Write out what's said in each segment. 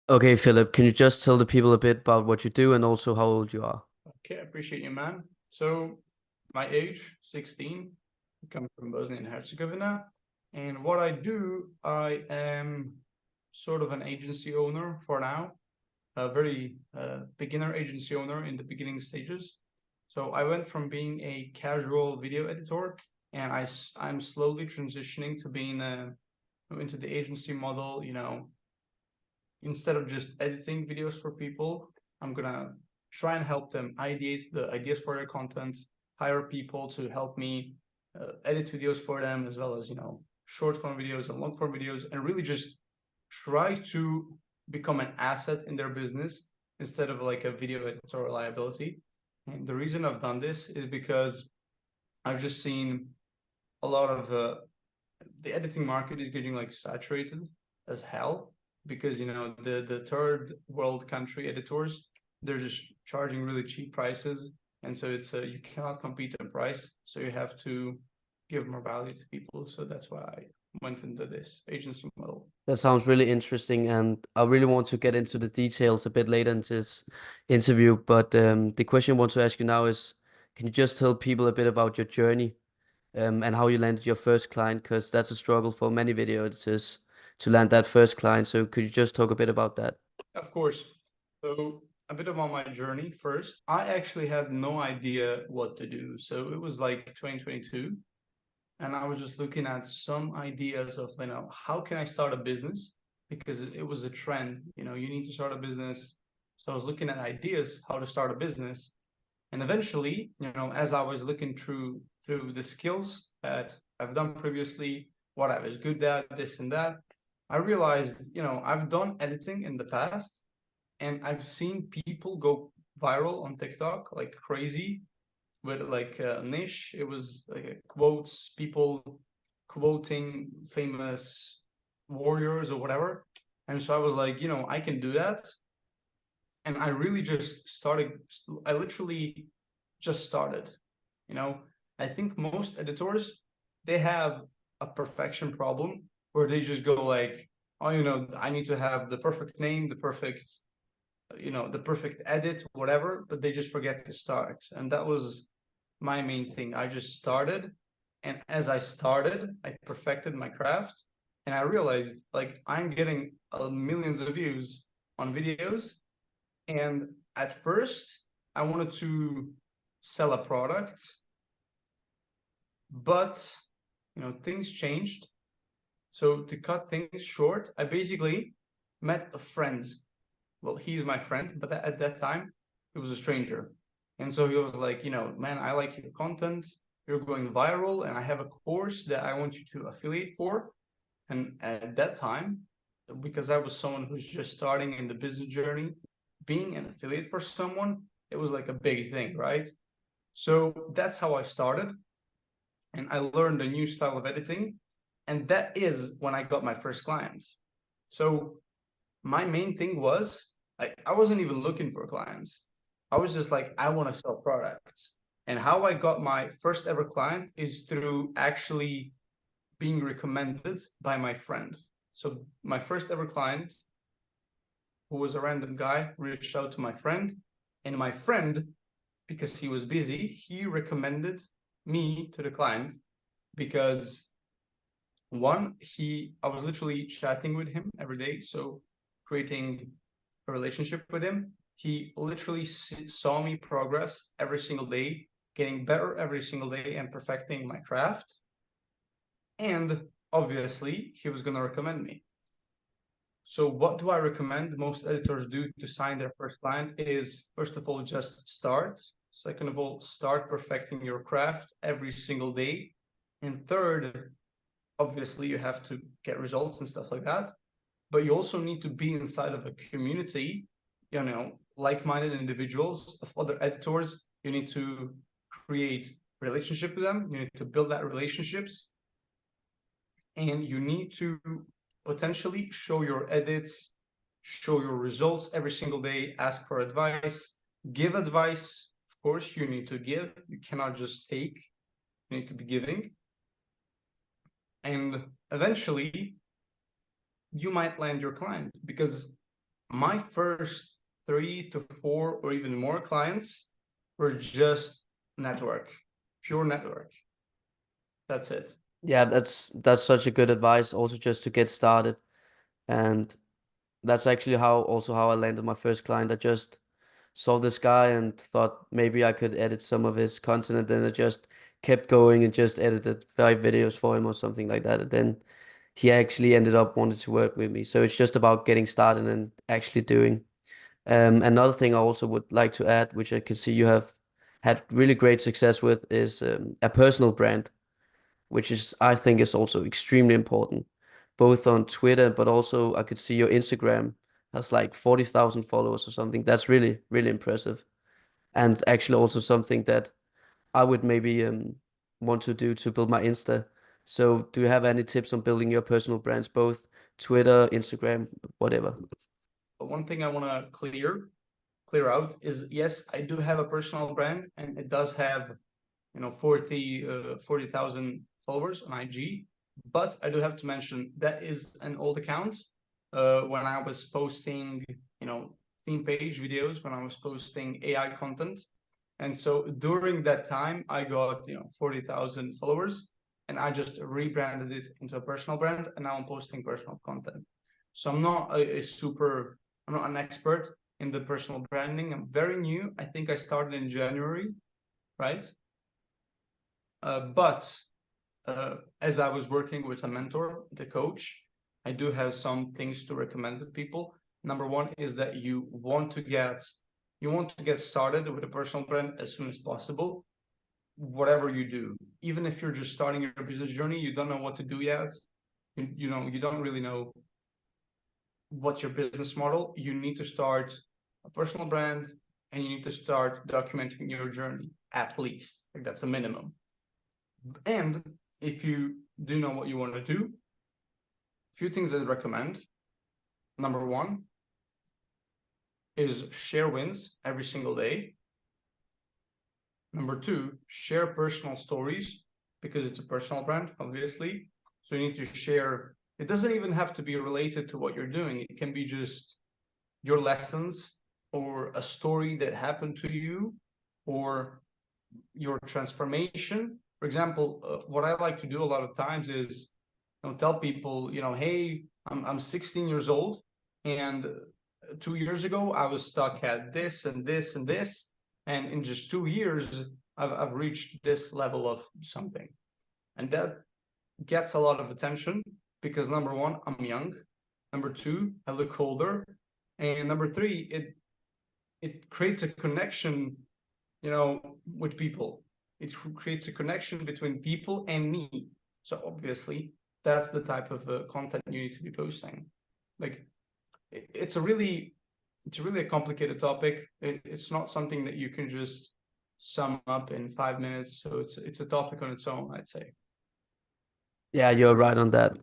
Okay, Philip, can you just tell the people a bit about what you do and also how old you are? Okay, I appreciate you, man. So, my age, 16. I come from Bosnia and Herzegovina. And what I do, I am sort of an agency owner for now, a very beginner agency owner in the beginning stages. So, I went from being a casual video editor, and I'm slowly transitioning to being into the agency model, instead of just editing videos for people, I'm gonna try and help them ideate the ideas for their content, hire people to help me edit videos for them, as well as short form videos and long form videos, and really just try to become an asset in their business instead of like a video editor liability. And the reason I've done this is because I've just seen a lot of the editing market is getting like saturated as hell because the third world country editors, they're just charging really cheap prices, and so it's you cannot compete on price, so you have to give more value to people. So that's why I went into this agency model. That sounds really interesting, and I really want to get into the details a bit later in this interview. But the question I want to ask you now is, can you just tell people a bit about your journey and how you landed your first client? Because that's a struggle for many video editors to land that first client. So could you just talk a bit about that? Of course. So a bit about my journey first. I actually had no idea what to do. So it was like 2022, and I was just looking at some ideas of, how can I start a business? Because it was a trend, you need to start a business. So I was looking at ideas how to start a business. And eventually, as I was looking through the skills that I've done previously, what I was good at, this and that, I realized, I've done editing in the past, and I've seen people go viral on TikTok like crazy with like a niche. It was like quotes, people quoting famous warriors or whatever. And so I was like, I can do that. And I really just started, I literally just started. You know, I think most editors, they have a perfection problem where they just go like, oh, I need to have the perfect name, the perfect edit, whatever, but they just forget to start. And that was my main thing. I just started, and as I started, I perfected my craft, and I realized like I'm getting millions of views on videos. And at first, I wanted to sell a product, but things changed. So to cut things short, I basically met a friend. Well, he's my friend, but at that time, he was a stranger. And so he was like, man, I like your content. You're going viral, and I have a course that I want you to affiliate for. And at that time, because I was someone who's just starting in the business journey, being an affiliate for someone, it was like a big thing, right? So that's how I started. And I learned a new style of editing. And that is when I got my first clients. So my main thing was I wasn't even looking for clients. I was just like, I want to sell products. And how I got my first ever client is through actually being recommended by my friend. So my first ever client, who was a random guy, reached out to my friend, and my friend, because he was busy, he recommended me to the client because one, he I was literally chatting with him every day, so creating a relationship with him. He literally saw me progress every single day, getting better every single day, and perfecting my craft. And obviously, he was going to recommend me. So, what do I recommend most editors do to sign their first client is, first of all, just start. Second of all, start perfecting your craft every single day. And third, obviously, you have to get results and stuff like that. But you also need to be inside of a community, like-minded individuals of other editors. You need to create relationship with them. You need to build that relationships, and you need to potentially show your edits, show your results every single day, ask for advice, give advice. Of course, you need to give. You cannot just take. You need to be giving. And eventually, you might land your client because My first 3 to 4 or even more clients were just network, pure network. That's it. Yeah, that's such a good advice also just to get started. And that's actually how I landed my first client. I just saw this guy and thought maybe I could edit some of his content, and then I just kept going and just edited 5 videos for him or something like that. And then he actually ended up wanting to work with me. So it's just about getting started and actually doing. Another thing I also would like to add, which I can see you have had really great success with, is a personal brand, which is I think is also extremely important, both on Twitter, but also I could see your Instagram has like 40,000 followers or something. That's really, really impressive. And actually also something that I would maybe want to do to build my Insta. So do you have any tips on building your personal brands, both Twitter, Instagram, whatever? But one thing I want to clear out is, yes, I do have a personal brand, and it does have 40,000 followers on IG. But I do have to mention that is an old account. When I was posting, theme page videos, when I was posting AI content. And so during that time, I got 40,000 followers, and I just rebranded it into a personal brand, and now I'm posting personal content. So I'm not I'm not an expert in the personal branding. I'm very new. I think I started in January, right? But as I was working with a mentor, the coach, I do have some things to recommend to people. Number one is that you want to get started with a personal brand as soon as possible. Whatever you do, even if you're just starting your business journey, you don't know what to do yet. You don't really know what's your business model. You need to start a personal brand, and you need to start documenting your journey at least. Like that's a minimum. And if you do know what you want to do, a few things I'd recommend. Number one is share wins every single day. Number two, share personal stories, because it's a personal brand, obviously. So you need to share. It doesn't even have to be related to what you're doing. It can be just your lessons, or a story that happened to you, or your transformation. For example, what I like to do a lot of times is tell people, hey, I'm 16 years old, and 2 years ago I was stuck at this and this and this, and in just 2 years I've reached this level of something, and that gets a lot of attention because number one, I'm young. Number two, I look older, and number three, it creates a connection, with people. It creates a connection between people and me. So obviously, that's the type of content you need to be posting. Like, it's a really, a complicated topic. It's not something that you can just sum up in 5 minutes. So it's a topic on its own, I'd say. Yeah, you're right on that.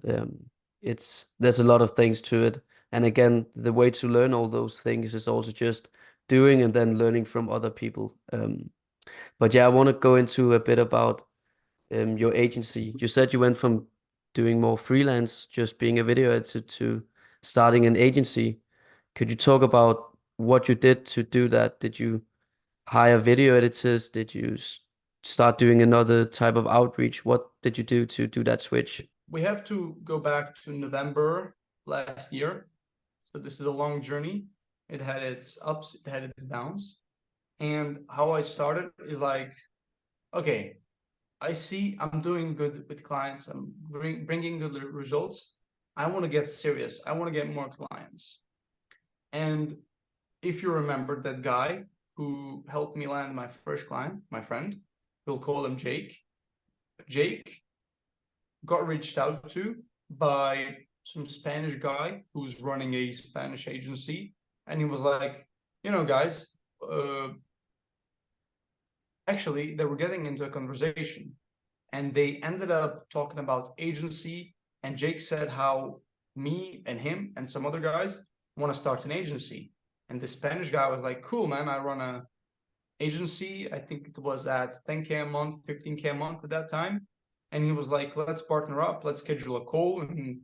There's a lot of things to it. And again, the way to learn all those things is also just doing and then learning from other people. But yeah, I want to go into a bit about your agency. You said you went from doing more freelance, just being a video editor, to starting an agency. Could you talk about what you did to do that? Did you hire video editors? Did you start doing another type of outreach? What did you do to do that switch? We have to go back to November last year. So this is a long journey. It had its ups, it had its downs. And how I started is like, okay, I see I'm doing good with clients. I'm bringing good results. I want to get serious. I want to get more clients. And if you remember that guy who helped me land my first client, my friend, we'll call him Jake. Jake got reached out to by some Spanish guy who's running a Spanish agency. And he was like, guys, actually, they were getting into a conversation, and they ended up talking about agency. And Jake said how me and him and some other guys want to start an agency. And the Spanish guy was like, cool, man, I run a agency. I think it was at 10K a month, 15K a month at that time. And he was like, let's partner up, let's schedule a call and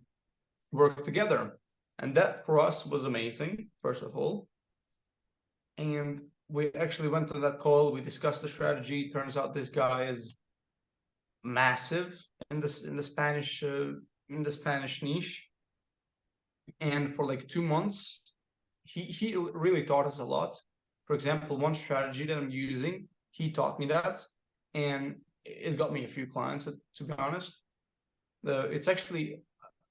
work together. And that for us was amazing, first of all. And we actually went on that call. We discussed the strategy. Turns out this guy is massive in the Spanish niche. And for like 2 months, he really taught us a lot. For example, one strategy that I'm using, he taught me that, and it got me a few clients, to be honest. It's actually,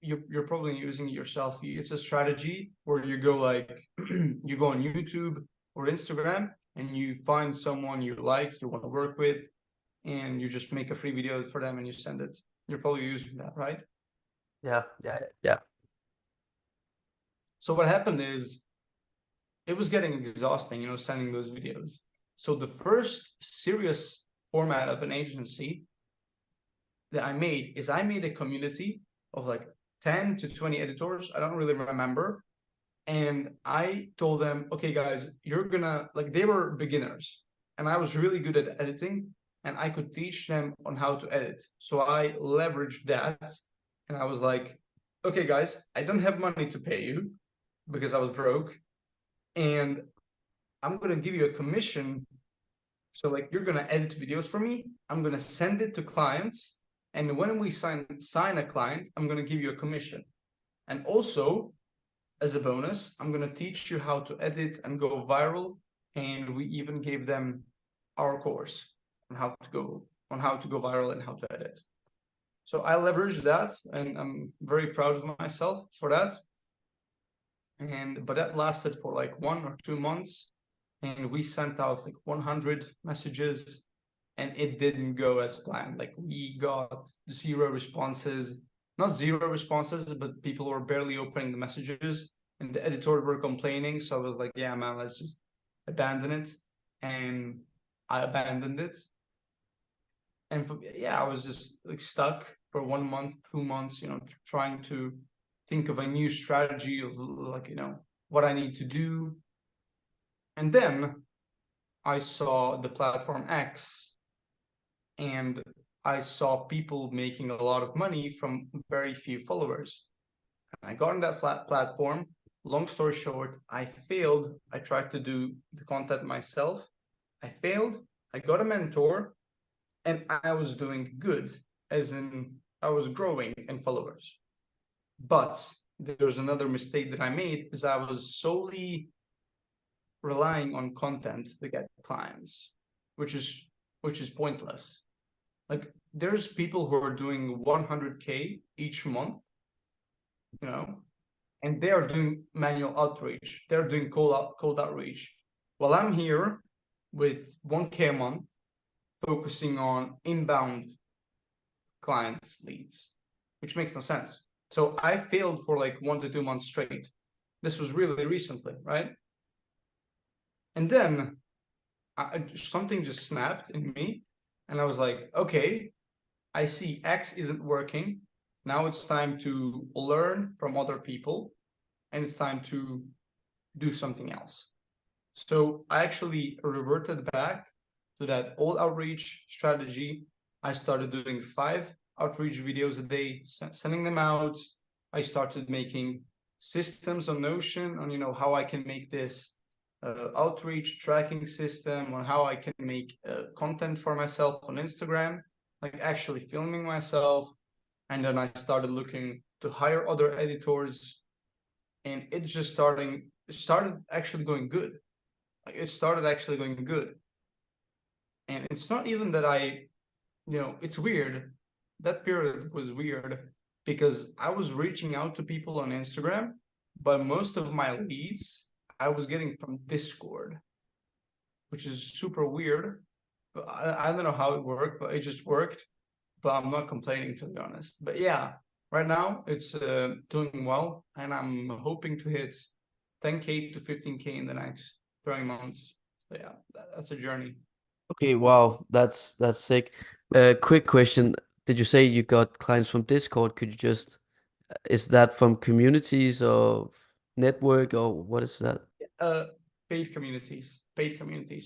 you're probably using it yourself. It's a strategy where you go like you go on YouTube or Instagram and you find someone you like, you want to work with, and you just make a free video for them and you send it. You're probably using that, right? Yeah, yeah, yeah. So what happened is it was getting exhausting, sending those videos. So the first serious format of an agency that I made is I made a community of like 10 to 20 editors. I don't really remember. And I told them, okay, guys, you're gonna, like, they were beginners and I was really good at editing and I could teach them on how to edit. So I leveraged that and I was like, okay, guys, I don't have money to pay you because I was broke. And I'm going to give you a commission. So like you're going to edit videos for me. I'm going to send it to clients. And when we sign a client, I'm going to give you a commission. And also, as a bonus, I'm going to teach you how to edit and go viral. And we even gave them our course on how to go viral and how to edit. So I leveraged that and I'm very proud of myself for that. But that lasted for like 1 or 2 months. And we sent out like 100 messages and it didn't go as planned. Like we got 0 responses, not 0 responses, but people were barely opening the messages and the editor were complaining. So I was like, yeah, man, let's just abandon it. And I abandoned it. And I was just like stuck for 1 month, 2 months, trying to think of a new strategy of like, what I need to do. And then I saw the platform X and I saw people making a lot of money from very few followers. And I got on that platform. Long story short, I failed. I tried to do the content myself. I failed. I got a mentor and I was doing good, as in I was growing in followers. But there's another mistake that I made is I was solely relying on content to get clients, which is pointless. Like there's people who are doing 100K each month, and they are doing manual outreach. They're doing cold outreach. While I'm here with 1K a month, focusing on inbound clients leads, which makes no sense. So I failed for like 1 to 2 months straight. This was really recently, right? And then something just snapped in me and I was like, okay, I see X isn't working. Now it's time to learn from other people and it's time to do something else. So I actually reverted back to that old outreach strategy. I started doing 5 outreach videos a day, sending them out. I started making systems on Notion on, how I can make this outreach tracking system, on how I can make content for myself on Instagram, like actually filming myself. And then I started looking to hire other editors and it just started actually going good. Like it started actually going good. And it's not even that it's weird. That period was weird because I was reaching out to people on Instagram, but most of my leads I was getting from Discord, which is super weird. I don't know how it worked, but it just worked. But I'm not complaining, to be honest. But yeah, right now it's doing well, and I'm hoping to hit 10K to 15K in the next 3 months. So yeah, that's a journey. Okay, wow, that's sick. Quick question. Did you say you got clients from Discord? Could you just, is that from communities or network or what is that? Paid communities.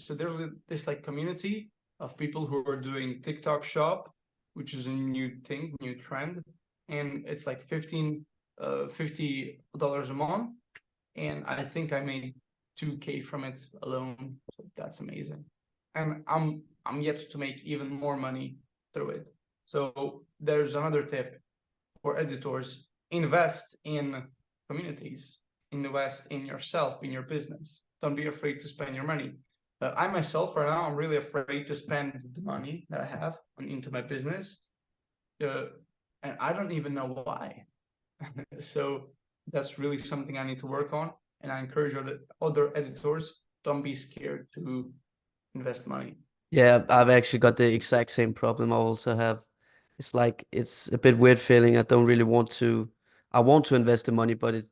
So there's this like community of people who are doing TikTok shop, which is a new thing, new trend. And it's like 15 $50 a month, and I think I made 2K from it alone. So that's amazing. And I'm yet to make even more money through it. So there's another tip for editors: invest in communities, invest in yourself, in your business. Don't be afraid to spend your money. I myself right now, I'm really afraid to spend the money that I have into my business, uh, and I don't even know why. So that's really something I need to work on, and I encourage other editors, don't be scared to invest money. Yeah, I've actually got the exact same problem I also have. It's like it's a bit weird feeling. I don't really want to. I want to invest the money, but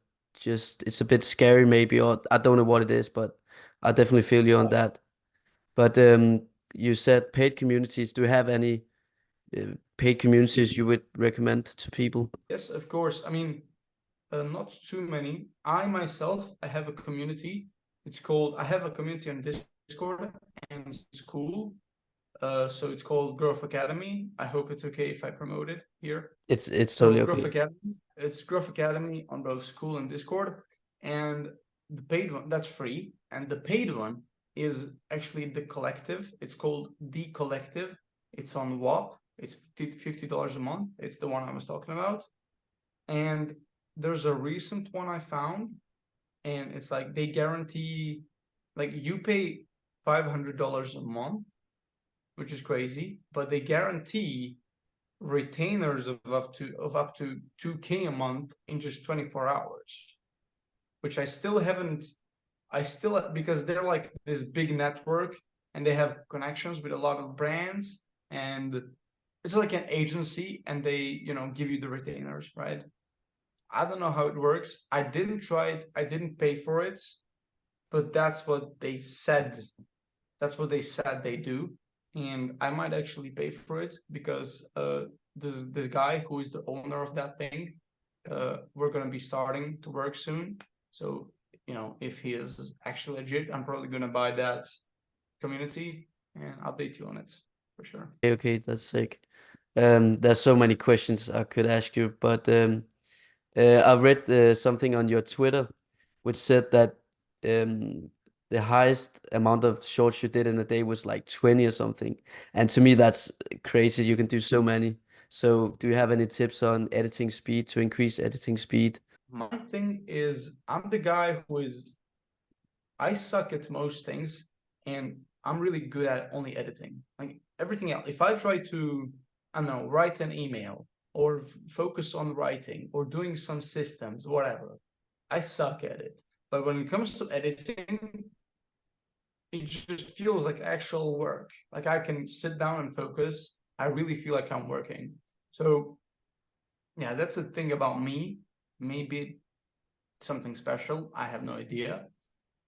it's a bit scary maybe, or I don't know what it is, but I definitely feel you on that. But you said paid communities. Do you have any paid communities you would recommend to people? Yes, of course. I mean, not too many. I have a community. I have a community on Discord and it's cool. So it's called Growth Academy. I hope it's okay if I promote it here. It's So totally Growth okay. Academy, it's Growth Academy on both school and Discord. And the paid one, that's free. And the paid one is actually the collective. It's called The Collective. It's on WAP. It's $50 a month. It's the one I was talking about. And there's a recent one I found, and it's like they guarantee, like you pay $500 a month, which is crazy, but they guarantee retainers of up to 2K a month in just 24 hours, which I still, because they're like this big network and they have connections with a lot of brands, and it's like an agency, and they, give you the retainers, right? I don't know how it works. I didn't try it. I didn't pay for it, but that's what they said. That's what they said they do, and I might actually pay for it because this guy who is the owner of that thing, we're gonna be starting to work soon. So if he is actually legit, I'm probably gonna buy that community and update you on it for sure. Okay, okay, that's sick. There's so many questions I could ask you, but I read something on your Twitter which said that um, the highest amount of shorts you did in a day was like 20 or something. And to me, that's crazy. You can do so many. So, do you have any tips on editing speed to increase editing speed? My thing is, I'm the guy who is I suck at most things, and I'm really good at only editing. Like everything else, if I try to, I don't know, write an email or focus on writing or doing some systems, whatever, I suck at it. But when it comes to editing, it just feels like actual work. Like I can sit down and focus. I really feel like I'm working. So yeah, that's the thing about me. Maybe something special. I have no idea.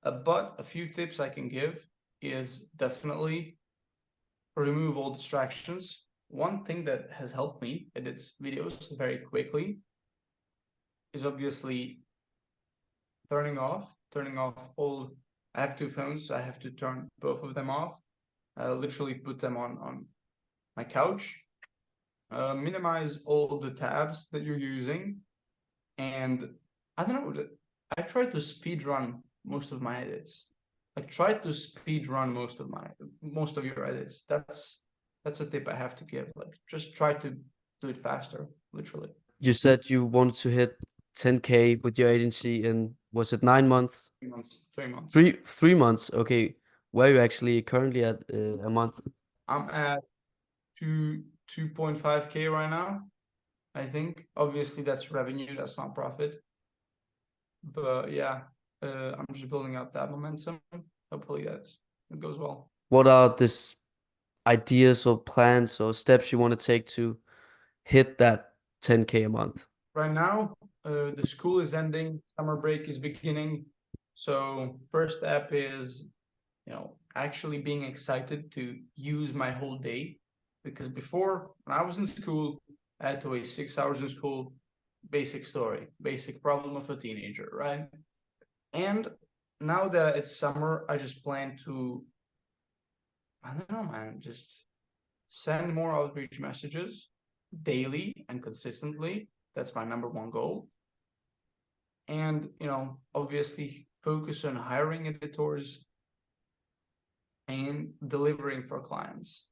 But a few tips I can give is definitely remove all distractions. One thing that has helped me edit videos very quickly is obviously turning off all. I have two phones, so I have to turn both of them off. Literally put them on my couch. Minimize all the tabs that you're using, and I don't know. I try to speed run most of my edits. Like try to speed run most of your edits. That's a tip I have to give. Like just try to do it faster, literally. You said you wanted to hit 10K with your agency in, was it 9 months? 3 months. 3 months. Three months. Okay. Where are you actually currently at a month? I'm at 2.5K right now. I think obviously that's revenue, that's not profit. But yeah, I'm just building up that momentum. Hopefully it goes well. What are this ideas or plans or steps you want to take to hit that 10K a month? Right now, the school is ending, summer break is beginning. So first step is, actually being excited to use my whole day. Because before, when I was in school, I had to wait 6 hours in school. Basic story, basic problem of a teenager, right? And now that it's summer, I just plan to, I don't know, man, just send more outreach messages daily and consistently. That's my number one goal. and obviously focus on hiring editors and delivering for clients,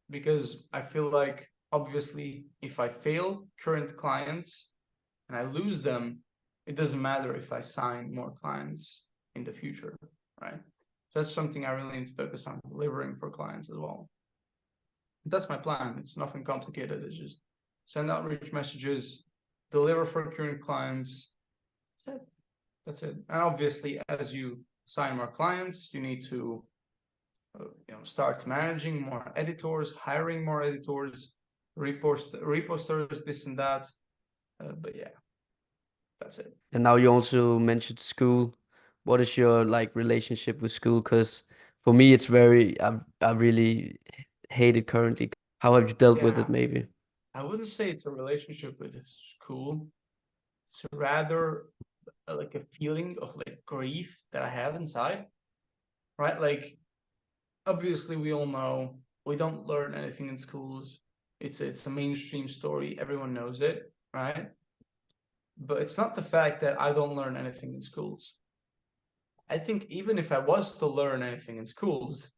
because I feel like obviously if I fail current clients and I lose them, it doesn't matter if I sign more clients in the future, right? So that's something I really need to focus on, delivering for clients as well. That's my plan. It's nothing complicated. It's just send outreach messages, deliver for current clients. That's it. That's it. And obviously, as you sign more clients, you need to start managing more editors, hiring more editors, reposters, this and that. But yeah, that's it. And now you also mentioned school. What is your like relationship with school? Because for me, it's very, I really hate it currently. How have you dealt with it Yeah, maybe? I wouldn't say it's a relationship with school. It's rather like a feeling of like grief that I have inside, right? Like obviously we all know we don't learn anything in schools. It's a mainstream story. Everyone knows it, right? But it's not the fact that I don't learn anything in schools. I think even if I was to learn anything in schools,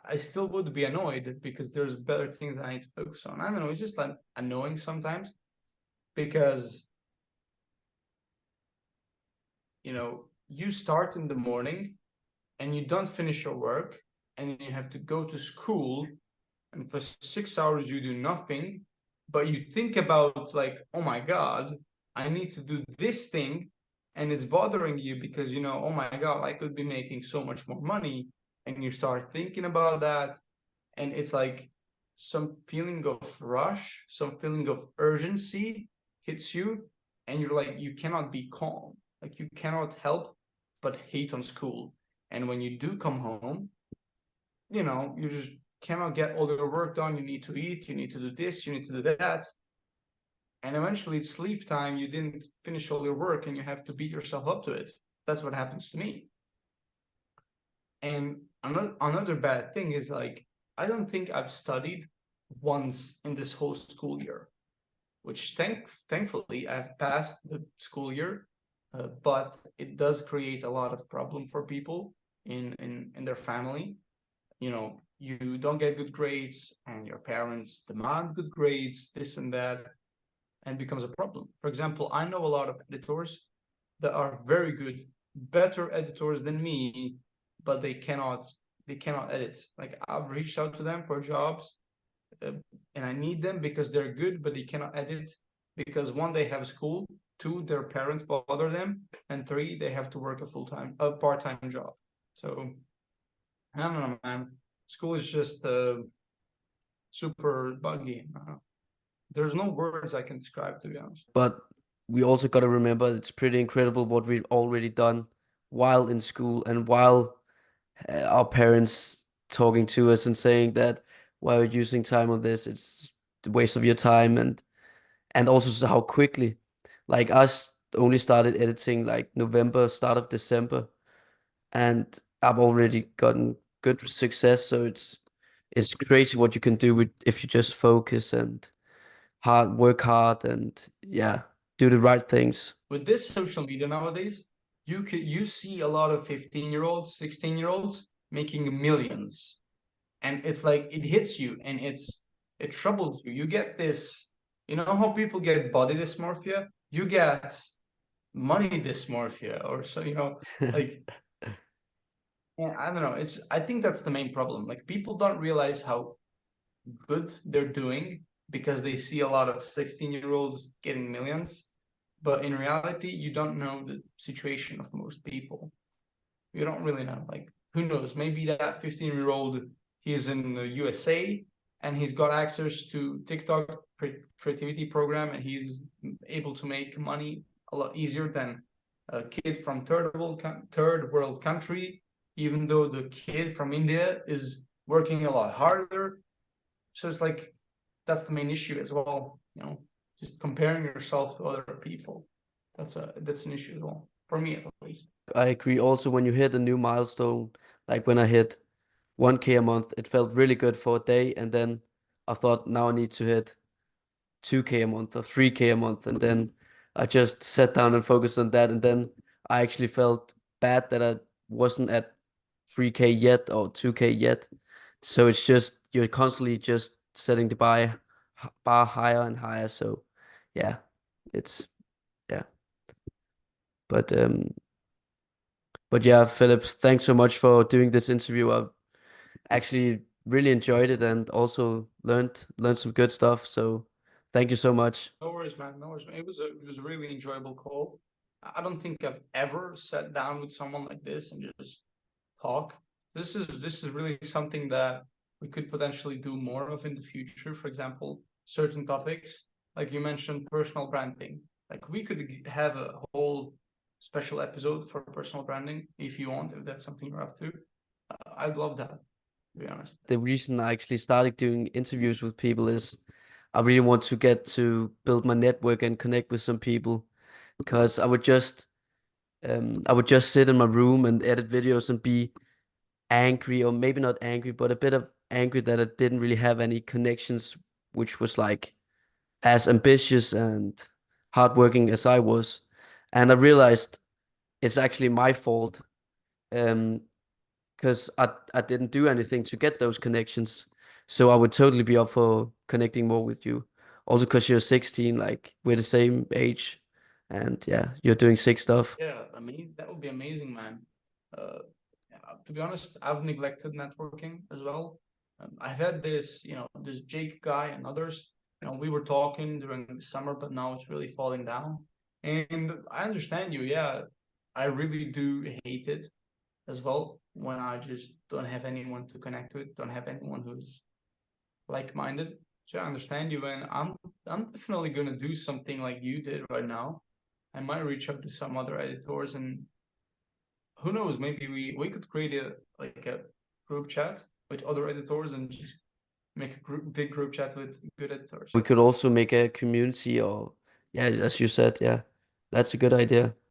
I still would be annoyed because there's better things that I need to focus on. I don't know, it's just like annoying sometimes because you start in the morning and you don't finish your work and you have to go to school, and for 6 hours you do nothing, but you think about like, oh my god, I need to do this thing, and it's bothering you because oh my god, I could be making so much more money, and you start thinking about that, and it's like some feeling of rush, some feeling of urgency hits you, and you're like, you cannot be calm, like you cannot help but hate on school. And when you do come home, you just cannot get all your work done. You need to eat, you need to do this, you need to do that. And eventually it's sleep time. You didn't finish all your work and you have to beat yourself up to it. That's what happens to me. And another bad thing is like, I don't think I've studied once in this whole school year, which thankfully I've passed the school year, but it does create a lot of problem for people in their family. You don't get good grades and your parents demand good grades, this and that, and becomes a problem. For example, I know a lot of editors that are very good, better editors than me, but they cannot edit. Like I've reached out to them for jobs, uh, and I need them because they're good, but they cannot edit because one, they have school, two, their parents bother them, and three, they have to work a part-time job. So I don't know, man. School is just super buggy. There's no words I can describe, to be honest. But we also got to remember it's pretty incredible what we've already done while in school and while our parents talking to us and saying that why are you using time on this? It's the waste of your time, and also how quickly. Like us only started editing like November, start of December, and I've already gotten good success. So it's crazy what you can do with if you just focus and work hard and yeah, do the right things. With this social media nowadays, you see a lot of 15-year-olds, 16-year-olds making millions. And it's like it hits you and it troubles you. You get this, how people get body dysmorphia? You get money dysmorphia, or so, like, yeah, I don't know. I think that's the main problem. Like people don't realize how good they're doing because they see a lot of 16-year-olds getting millions. But in reality, you don't know the situation of most people. You don't really know. Like, who knows? Maybe that 15-year-old, he's in the USA and he's got access to TikTok creativity program and he's able to make money a lot easier than a kid from third world country, even though the kid from India is working a lot harder. So it's like that's the main issue as well. Just comparing yourself to other people. That's an issue as well for me at least. I agree. Also, when you hit a new milestone, like when I hit 1K a month, it felt really good for a day, and then I thought now I need to hit 2K a month or 3K a month, and then I just sat down and focused on that, and then I actually felt bad that I wasn't at 3K yet or 2K yet. So it's just you're constantly just setting the bar higher and higher. So yeah, it's yeah. But um but yeah, Phillips, thanks so much for doing this interview. I've actually really enjoyed it and also learned some good stuff. So thank you so much. No worries, man. No worries, man. It was a really enjoyable call. I don't think I've ever sat down with someone like this and just talk. This is really something that we could potentially do more of in the future. For example, certain topics, like you mentioned, personal branding. Like we could have a whole special episode for personal branding if you want, if that's something you're up to. I'd love that, to be honest. The reason I actually started doing interviews with people is I really want to get to build my network and connect with some people because I would just sit in my room and edit videos and be angry, or maybe not angry, but a bit of angry that I didn't really have any connections, which was like as ambitious and hardworking as I was. And I realized it's actually my fault. Um, because I didn't do anything to get those connections. So I would totally be up for connecting more with you. Also, because you're 16, like we're the same age, and yeah, you're doing sick stuff. Yeah, I mean, that would be amazing, man. Uh, to be honest, I've neglected networking as well. I've had this Jake guy and others. We were talking during the summer, but now it's really falling down. And I understand you. Yeah, I really do hate it as well when I just don't have anyone to connect with, don't have anyone who's like-minded. So I understand you, and I'm definitely gonna do something like you did right now. I might reach out to some other editors, and who knows, maybe we could create a group chat with other editors and just make a big group chat with good editors. We could also make a community, or yeah, as you said, yeah, that's a good idea.